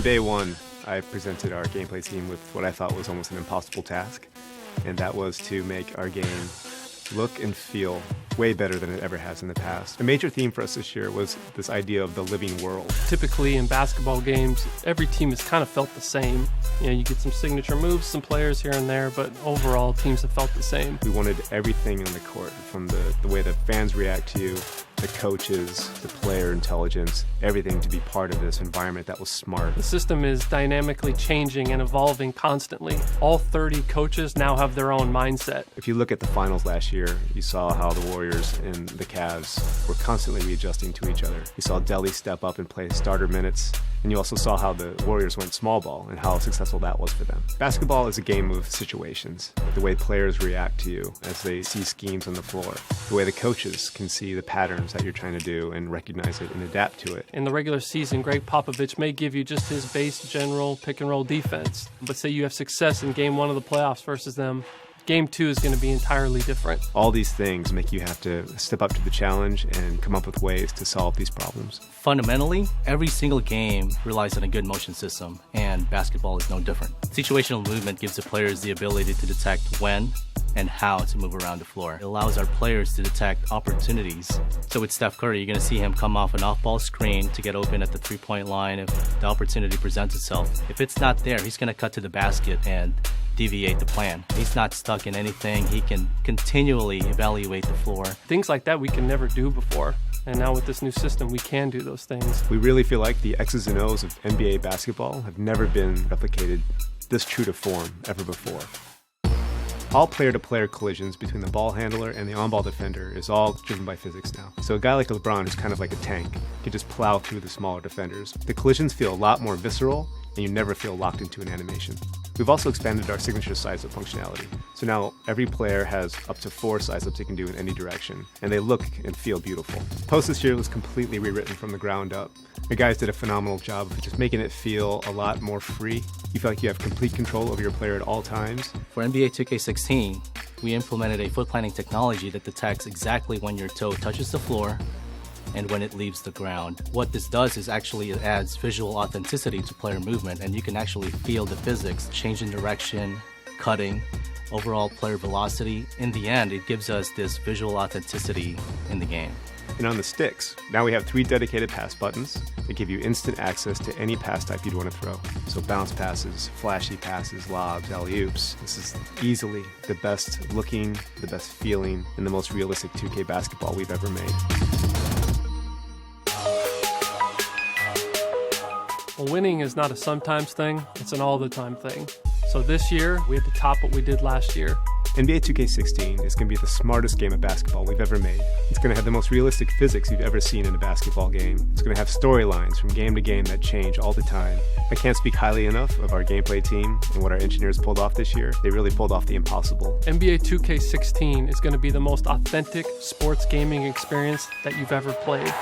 Day one, I presented our gameplay team with what I thought was almost an impossible task, and that was to make our game look and feel way better than it ever has in the past. A major theme for us this year was this idea of the living world. Typically in basketball games, every team has kind of felt the same. You get some signature moves, some players here and there, but overall teams have felt the same. We wanted everything on the court, from the way the fans react to you, the coaches, the player intelligence, everything to be part of this environment that was smart. The system is dynamically changing and evolving constantly. All 30 coaches now have their own mindset. If you look at the finals last year, you saw how the Warriors and the Cavs were constantly readjusting to each other. You saw Delly step up and play starter minutes, and you also saw how the Warriors went small ball and how successful that was for them. Basketball is a game of situations. The way players react to you as they see schemes on the floor. The way the coaches can see the patterns that you're trying to do and recognize it and adapt to it. In the regular season, Greg Popovich may give you just his base general pick-and-roll defense. But say you have success in Game 1 of the playoffs versus them, Game 2 is going to be entirely different. All these things make you have to step up to the challenge and come up with ways to solve these problems. Fundamentally, every single game relies on a good motion system, and basketball is no different. Situational movement gives the players the ability to detect when and how to move around the floor. It allows our players to detect opportunities. So with Steph Curry, you're going to see him come off an off-ball screen to get open at the three-point line if the opportunity presents itself. If it's not there, he's going to cut to the basket and deviate the plan. He's not stuck in anything. He can continually evaluate the floor. Things like that we can never do before. And now with this new system, we can do those things. We really feel like the X's and O's of NBA basketball have never been replicated this true to form ever before. All player-to-player collisions between the ball handler and the on-ball defender is all driven by physics now. So a guy like LeBron, who's kind of like a tank, can just plow through the smaller defenders. The collisions feel a lot more visceral, and you never feel locked into an animation. We've also expanded our signature size-up functionality. So now every player has up to 4 size-ups they can do in any direction, and they look and feel beautiful. Post this year was completely rewritten from the ground up. The guys did a phenomenal job of just making it feel a lot more free. You feel like you have complete control over your player at all times. For NBA 2K16, we implemented a foot planting technology that detects exactly when your toe touches the floor and when it leaves the ground. What this does is actually it adds visual authenticity to player movement, and you can actually feel the physics, change in direction, cutting, overall player velocity. In the end, it gives us this visual authenticity in the game. And on the sticks, now we have 3 dedicated pass buttons that give you instant access to any pass type you'd want to throw. So bounce passes, flashy passes, lobs, alley-oops. This is easily the best looking, the best feeling, and the most realistic 2K basketball we've ever made. Well, winning is not a sometimes thing, it's an all-the-time thing. So this year, we had to top what we did last year. NBA 2K16 is going to be the smartest game of basketball we've ever made. It's going to have the most realistic physics you've ever seen in a basketball game. It's going to have storylines from game to game that change all the time. I can't speak highly enough of our gameplay team and what our engineers pulled off this year. They really pulled off the impossible. NBA 2K16 is going to be the most authentic sports gaming experience that you've ever played.